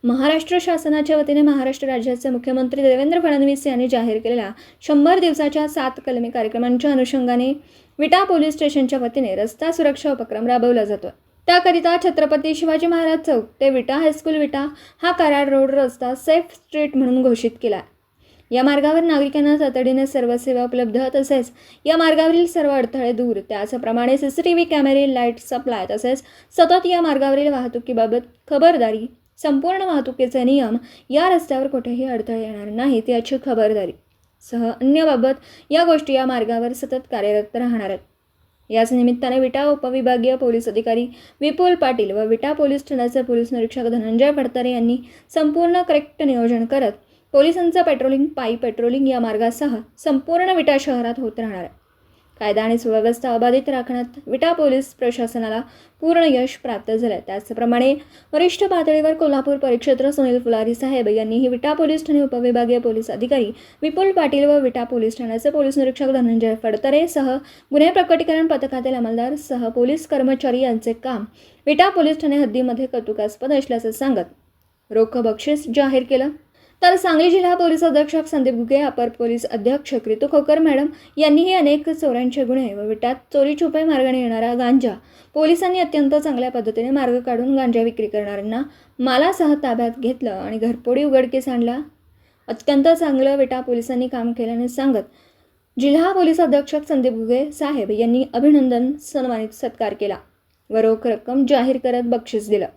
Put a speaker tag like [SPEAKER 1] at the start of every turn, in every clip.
[SPEAKER 1] महाराष्ट्र शासनाच्या वतीने महाराष्ट्र राज्याचे मुख्यमंत्री देवेंद्र फडणवीस यांनी जाहीर केलेल्या 100 दिवसाच्या 7 कलमी कार्यक्रमांच्या अनुषंगाने विटा पोलीस स्टेशनच्या वतीने रस्ता सुरक्षा उपक्रम राबवला जातो। त्याकरिता छत्रपती शिवाजी महाराज चौक ते विटा हायस्कूल विटा हा कराड रोड रस्ता सेफ स्ट्रीट म्हणून घोषित केला आहे। या मार्गावर नागरिकांना तातडीने सर्व सेवा उपलब्ध, तसेच या मार्गावरील सर्व अडथळे दूर, त्याचप्रमाणे CCTV कॅमेरे, लाईट सप्लाय तसेच सतत या मार्गावरील वाहतुकीबाबत खबरदारी, संपूर्ण वाहतुकीचे नियम, या रस्त्यावर कुठेही अडथळे येणार नाहीत याची खबरदारी सह अन्य बाबत या गोष्टी या मार्गावर सतत कार्यरत राहणार आहेत। याच निमित्ताने विटा उपविभागीय पोलीस अधिकारी विपुल पाटील व विटा पोलीस ठाण्याचे पोलीस निरीक्षक धनंजय फडतरे यांनी संपूर्ण करेक्ट नियोजन करत पोलिसांचा पेट्रोलिंग, पायी पेट्रोलिंग या मार्गासह संपूर्ण विटा शहरात होत राहणार आहे। कायदा आणि सुव्यवस्था अबाधित राखण्यात विटा पोलीस प्रशासनाला पूर्ण यश प्राप्त झाले। त्याचप्रमाणे वरिष्ठ पातळीवर कोल्हापूर परिक्षेत्र सुनील फुलारी साहेब यांनीही विटा पोलीस ठाणे उपविभागीय पोलीस अधिकारी विपुल पाटील व विटा पोलीस ठाण्याचे पोलीस निरीक्षक धनंजय फडतरे सह गुन्हे प्रकटीकरण पथकातील अंमलदार सह पोलीस कर्मचारी यांचे काम विटा पोलीस ठाणे हद्दीमध्ये कौतुकास्पद असल्याचे सांगत रोख बक्षीस जाहीर केलं। तर सांगली जिल्हा पोलीस अधीक्षक संदीप गुगे, अपर पोलीस अधीक्षक ऋतू खोकर मॅडम यांनीही अनेक चोऱ्यांचे गुन्हे व विटात चोरी छुपे मार्गाने येणारा गांजा पोलिसांनी अत्यंत चांगल्या पद्धतीने मार्ग काढून गांजा विक्री करणाऱ्यांना मालासह ताब्यात घेतलं आणि घरपोडी उघडकीस आणला। अत्यंत चांगलं विटा पोलिसांनी काम केल्याने सांगत जिल्हा पोलीस अधीक्षक संदीप गुगे साहेब यांनी अभिनंदन, सन्मानित, सत्कार केला व रोख रक्कम जाहीर करत बक्षीस दिलं।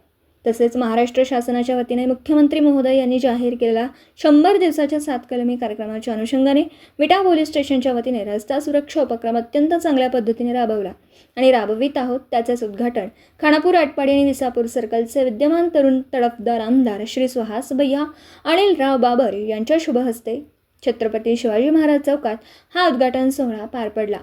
[SPEAKER 1] तसेच महाराष्ट्र शासनाच्या वतीने मुख्यमंत्री महोदय यांनी जाहीर केलेला 100 दिवसाच्या 7 कलमी कार्यक्रमाच्या अनुषंगाने विटा पोलीस स्टेशनच्या वतीने रस्ता सुरक्षा उपक्रम अत्यंत चांगल्या पद्धतीने राबवला आणि राबवित आहोत। त्याचेच उद्घाटन खानापूर, आटपाडी आणि विसापूर सर्कलचे विद्यमान तरुण तडफदार आमदार श्री सुहास भैया अनिलराव बाबर यांच्या शुभ हस्ते छत्रपती शिवाजी महाराज चौकात हा उद्घाटन सोहळा पार पडला।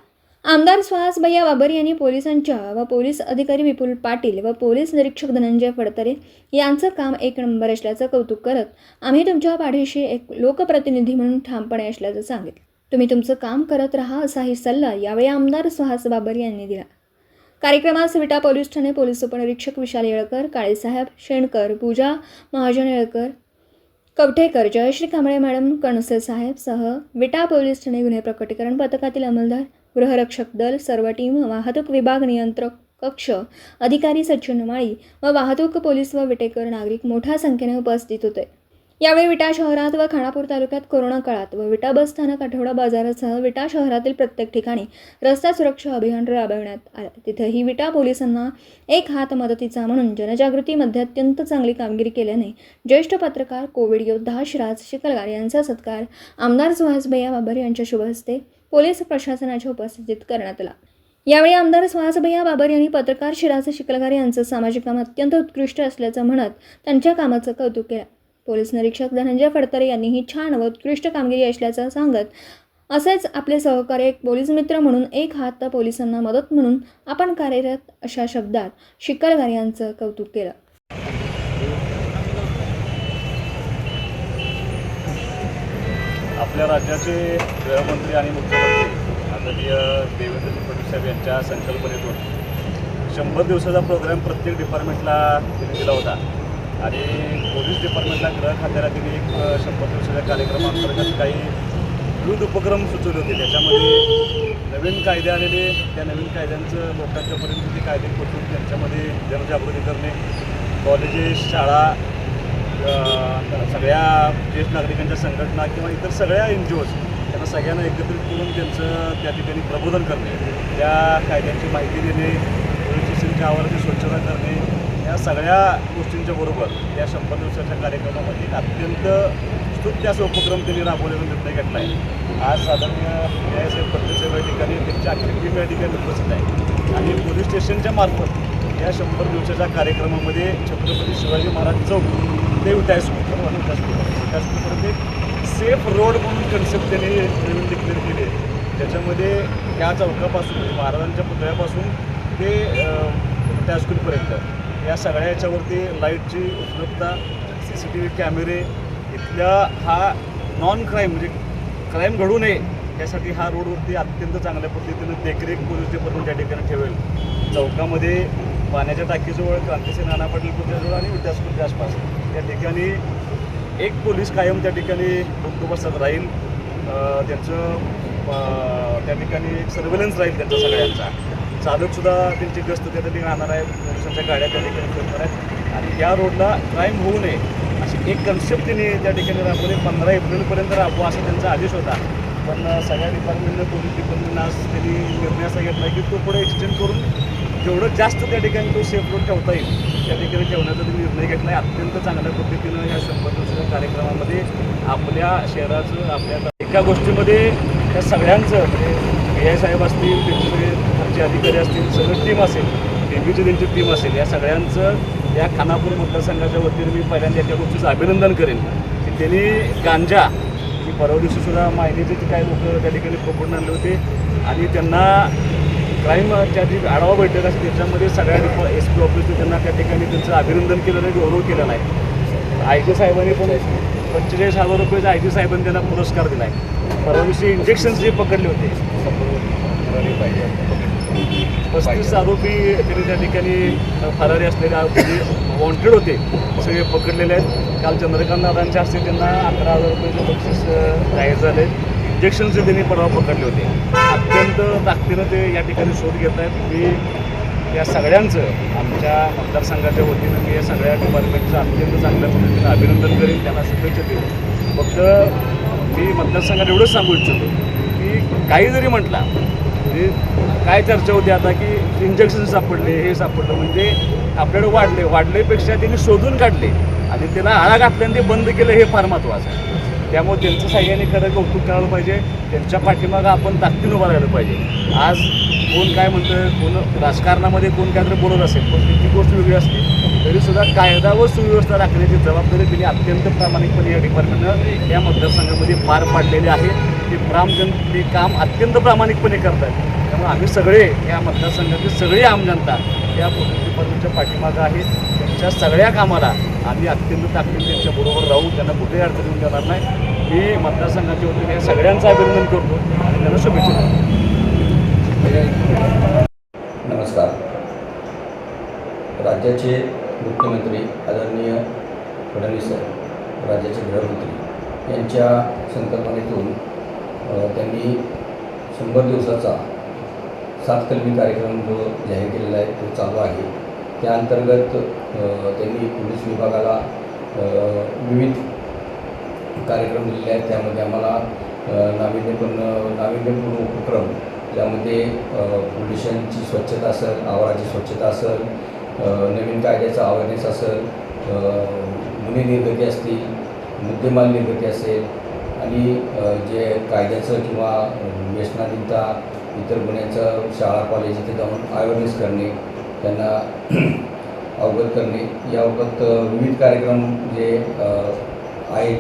[SPEAKER 1] आमदार सुहास भैया बाबर यांनी पोलिसांच्या व पोलीस अधिकारी विपुल पाटील व पोलीस निरीक्षक धनंजय फडतरे यांचं काम एक नंबर असल्याचं कौतुक करत आम्ही तुमच्या पाठीशी एक लोकप्रतिनिधी म्हणून ठामपणे असल्याचं सांगितलं। तुम्ही तुमचं काम करत राहा असाही सल्ला यावेळी आमदार सुहास बाबर यांनी दिला। कार्यक्रमास विटा पोलीस ठाणे पोलीस उपनिरीक्षक विशाल येळकर, काळेसाहेब शेणकर, पूजा महाजन येळकर, कवठेकर, जयश्री कांबळे मॅडम, कणसे साहेब सह विटा पोलीस ठाणे गुन्हे प्रकटीकरण पथकातील अंमलदार, गृहरक्षक दल, सर्व टीम, वाहतूक विभाग नियंत्रक कक्ष अधिकारी, सचिन माळी व वाहतूक पोलीस व विटेकर नागरिक मोठ्या संख्येने उपस्थित होते। यावेळी विटा शहरात व खानापूर तालुक्यात कोरोना काळात व विटा बस स्थानक, आठवडा बाजारासह विटा शहरातील प्रत्येक ठिकाणी रस्ता सुरक्षा अभियान राबवण्यात आले। तिथेही विटा पोलिसांना एक हात मदतीचा म्हणून जनजागृतीमध्ये अत्यंत चांगली कामगिरी केल्याने ज्येष्ठ पत्रकार, कोविड योद्धा शिराज शिकलगार यांचा सत्कार आमदार सुहास भैया बाबर यांच्या शुभ हस्ते पोलीस प्रशासनाच्या उपस्थितीत करण्यात आला। यावेळी आमदार सुहास भैया बाबर यांनी पत्रकार शिराज शिकलगार यांचं सामाजिक काम अत्यंत उत्कृष्ट असल्याचं म्हणत त्यांच्या कामाचं कौतुक केलं। पोलीस निरीक्षक धनंजय फडतरे यांनीही छान व उत्कृष्ट कामगिरी असल्याचं सांगत असेच आपले सहकार्य एक पोलीस मित्र म्हणून एक हात पोलिसांना मदत म्हणून आपण कार्यरत अशा शब्दात शिकलगार यांचं कौतुक केलं।
[SPEAKER 2] आपल्या राज्याचे गृहमंत्री आणि मुख्यमंत्री आदरणीय देवेंद्र फडणवीस साहेब यांच्या संकल्पनेतून 100 दिवसाचा प्रोग्राम प्रत्येक डिपार्टमेंटला त्यांनी दिला होता आणि पोलीस डिपार्टमेंटला, गृह खात्याला त्यांनी एक 100 दिवसाच्या कार्यक्रमांतर्गत काही विविध उपक्रम सुचवले होते। त्याच्यामध्ये नवीन कायदे आलेले, त्या नवीन कायद्यांचं लोकांच्यापर्यंत ते कायदे पोहोचून त्यांच्यामध्ये जनजागृती करणे, कॉलेजेस, शाळा, सगळ्या ज्येष्ठ नागरिकांच्या संघटना किंवा इतर सगळ्या NGOज त्यांना सगळ्यांना एकत्रित करून त्यांचं त्या ठिकाणी प्रबोधन करणे, त्या कायद्यांची माहिती देणे, पोलीस स्टेशनच्या आवाराची स्वच्छता करणे, या सगळ्या गोष्टींच्या बरोबर या 100 दिवसाच्या कार्यक्रमामध्ये अत्यंत स्तुत्य असा उपक्रम त्यांनी राबवलेला निर्णय घेतला आहे। आज साधारण न्यायसाहेब फडणवीस या ठिकाणी त्यांच्या अख्खी टीम या ठिकाणी उपस्थित आहे आणि पोलीस स्टेशनच्या मार्फत या 100 दिवसाच्या कार्यक्रमामध्ये छत्रपती शिवाजी महाराज चौक ते विटा हायस्कूल, विटा हायस्कूलपर्यंत एक सेफ रोड म्हणून कन्सेप्ट त्यांनी नवीन डिक्लेअर केली आहे। त्याच्यामध्ये या चौकापासून, महाराजांच्या पुतळ्यापासून ते विटा हायस्कूलपर्यंत या सगळ्या याच्यावरती लाईटची उपलब्धता, CCTV कॅमेरे, इथल्या हा नॉन क्राईम म्हणजे क्राईम घडू नये यासाठी हा रोडवरती अत्यंत चांगल्या पद्धतीनं देखरेख पोलीस डिपार्टमेंट त्या ठिकाणी ठेवेल। चौकामध्ये पाण्याच्या टाकीजवळ, क्रांतिसिंह नाना पाटील पुतळ्याजवळ आणि विद्यास्कूलच्या आसपास त्या ठिकाणी एक पोलीस कायम त्या ठिकाणी बंदोबस्तात राहील. त्यांचं त्या ठिकाणी एक सर्व्हेलन्स राहील त्यांचा सगळ्यांचा. चालकसुद्धा त्यांची गस्त त्या ठिकाणी राहणार आहे, पोलिसांच्या गाड्या त्या ठिकाणी फिरणार आहेत आणि या रोडला क्राईम होऊ नये अशी एक कन्सेप्ट त्यांनी त्या ठिकाणी राबवली. 15 एप्रिलपर्यंत राबवा असा त्यांचा आदेश होता, पण सगळ्या डिपार्टमेंटनं पोलीस डिपार्टमेंटनं आज त्यांनी निर्णय असा घेतला की तो पुढे एक्सटेंड करून जेवढं जास्त त्या ठिकाणी तो सेफ रोड ठेवता येईल त्या ठिकाणी ठेवण्याचा त्यांनी निर्णय घेतला आहे. अत्यंत चांगल्या पद्धतीनं ह्या 100 दिवसाच्या कार्यक्रमामध्ये आपल्या शहराचं आपल्या एका गोष्टीमध्ये त्या सगळ्यांचं म्हणजे PI साहेब असतील, त्यांचे सगळे खालचे अधिकारी असतील, सगळं टीम असेल, DBची त्यांची टीम असेल, या सगळ्यांचं या खानापूर मतदारसंघाच्या वतीने मी पहिल्यांदा एका गोष्टीचं अभिनंदन करेन की त्यांनी गांजा की परवा दिवशीसुद्धा मायनीचे काही लोक त्या ठिकाणी पकडून आणले होते आणि त्यांना क्राईमच्या जी आढावा बैठक असते त्याच्यामध्ये सगळ्या SP ऑफिसने त्यांना त्या ठिकाणी त्यांचं अभिनंदन केलेलं आहे, गौरव केलेला आहे. IG साहेबांनी पण 45,000 रुपयाचा IG साहेबांनी त्यांना पुरस्कार दिला आहे. परवा दिवशी इंजेक्शन्स जे पकडले होते 35 आरोपी त्यांनी त्या ठिकाणी फरारी असलेले म्हणजे वॉन्टेड होते सगळे पकडलेले आहेत. काल चंद्रकांत दादांच्या हस्ते त्यांना 11,000 रुपयाचं बक्षीस जाहीर झाले. इंजेक्शन्स त्यांनी परवा पकडले होते. अत्यंत ताकदीनं ते या ठिकाणी शोध घेत आहेत. मी या सगळ्यांचं आमच्या मतदारसंघाच्या वतीनं मी या सगळ्या डिपार्टमेंटचं अत्यंत चांगल्या पद्धतीनं अभिनंदन करेन, त्यांना शुभेच्छा देईन. फक्त मी मतदारसंघात एवढंच सांगू इच्छितो की काही जरी म्हटला म्हणजे काय चर्चा होती आता की इंजेक्शन सापडले, हे सापडलं म्हणजे आपल्याकडे वाढलेपेक्षा त्यांनी शोधून काढले आणि त्याला आळा घातल्याने ते बंद केलं, हे फार महत्त्वाचं आहे. त्यामुळे त्यांचं सगळ्यांनी खरं कौतुक करायला पाहिजे. त्यांच्या पाठीमागं आपण ताकदीनं उभं राहिलं पाहिजे. आज कोण काय म्हणतं, कोण राजकारणामध्ये कोण काहीतरी बोलत असेल, पण त्यांची गोष्ट वेगळी असते, तरीसुद्धा कायदा व सुव्यवस्था राखण्याची जबाबदारी त्यांनी अत्यंत प्रामाणिकपणे या डिपार्टमेंटनं या मतदारसंघामध्ये पार पाडलेले आहे. ते काम अत्यंत प्रामाणिकपणे करतात. त्यामुळे आम्ही सगळे या मतदारसंघातले सगळे आम जनता या पोलीस डिपार्टमेंटच्या पाठीमागं आहे. त्यांच्या सगळ्या कामाला आम्ही अत्यंत ताकदीने त्यांच्याबरोबर राहू, त्यांना कुठेही अडचणी देणार नाही. मी मतदारसंघाच्या वतीने या सगळ्यांचं अभिनंदन करतो आणि त्यांना शुभेच्छा देतो.
[SPEAKER 3] नमस्कार. राज्याचे मुख्यमंत्री आदरणीय फडणवीस साहेब, राज्याचे गृहमंत्री यांच्या संकल्पनेतून त्यांनी 100 दिवसाचा 7 कलमी कार्यक्रम जो जाहीर केलेला आहे तो चालू आहे. त्या अंतर्गत त्यांनी पोलीस विभागाला विविध कार्यक्रम दिलेले आहेत. त्यामध्ये आम्हाला नाविन्यपूर्ण उपक्रम, त्यामध्ये पोलिसांची स्वच्छता असेल, आवाराची स्वच्छता असेल, नवीन कायद्याचा अवेअरनेस असेल, गुन्हे निर्गती असतील, मुद्देमाल निर्गती असेल आणि जे कायद्याचं किंवा व्यसनाधीनता इतर गुन्ह्यांचं शाळा कॉलेज इथे जाऊन अवेअरनेस करणे, त्यांना अवगत करणे, याबाबत विविध कार्यक्रम जे आहेत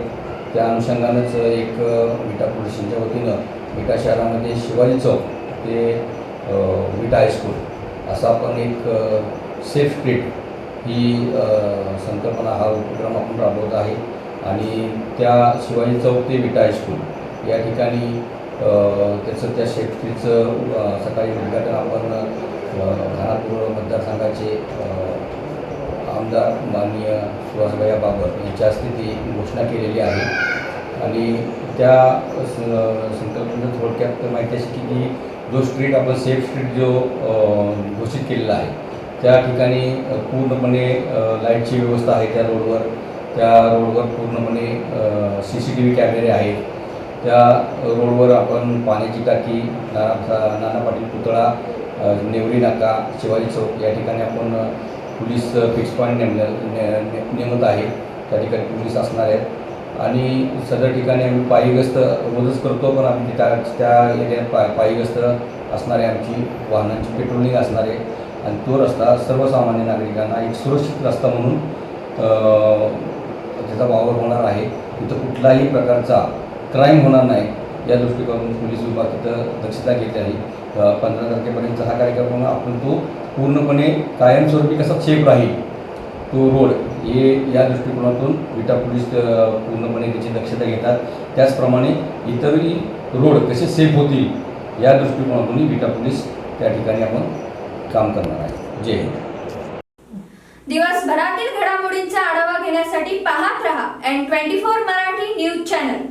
[SPEAKER 3] त्या अनुषंगानंच एक विटा पोलीस स्टेशनच्या वतीनं विटा शहरामध्ये शिवाजी चौक ते विटा हायस्कूल असा आपण एक सेफ स्ट्रीट ही संकल्पना, हा उपक्रम आपण राबवत आहे. आणि त्या शिवाजी चौक ते विटा हायस्कूल या ठिकाणी त्याचं त्या सेफ स्ट्रीटचं सकाळी उद्घाटन आपण खानापूर मतदारसंघाचे आमदार माननीय सुहासभाई बाबर यांच्या हस्ते ती घोषणा केलेली आहे. आणि त्या संकल्पनेचं थोडक्यात माहिती अशी की जो स्ट्रीट आपला सेफ स्ट्रीट जो घोषित केलेला आहे त्या ठिकाणी पूर्णपणे लाईटची व्यवस्था आहे. त्या रोडवर पूर्णपणे CCTV कॅमेरे आहेत. त्या रोडवर आपण पाण्याची टाकी, नाना पाटील पुतळा, नेवरी नाका, शिवाजी चौक या ठिकाणी आपण पोलीस फिक्स पॉईंट नेमत आहे. त्या ठिकाणी पोलीस असणार आहेत आणि सदर ठिकाणी आम्ही पायी गस्त रोजच करतो, पण आम्ही त्या एरियात पायी गस्त असणारे, आमची वाहनांची पेट्रोलिंग असणारे आणि तो रस्ता सर्वसामान्य नागरिकांना एक सुरक्षित रस्ता म्हणून त्याचा वावर होणार आहे. तिथं कुठलाही प्रकारचा क्राईम होणार नाही या दृष्टिकोनातून पोलीस विभाग तिथं दक्षता घेत आहे. 15 तारखेपर्यंत हा कार्यक्रम आपण तो पूर्णपणे कायमस्वरूपी कसा सेफ राहील तो रोड हे या दृष्टिकोनातून विटा पोलीस पूर्णपणे त्याची दक्षता घेतात. त्याचप्रमाणे इतरही रोड कसे सेफ होतील या दृष्टिकोनातून विटा पोलीस त्या ठिकाणी आपण काम करणार आहे. जय हिंद.
[SPEAKER 1] दिवसभरातील घडामोडींचा आढावा घेण्यासाठी पाहत रहा N24 मराठी न्यूज चॅनल.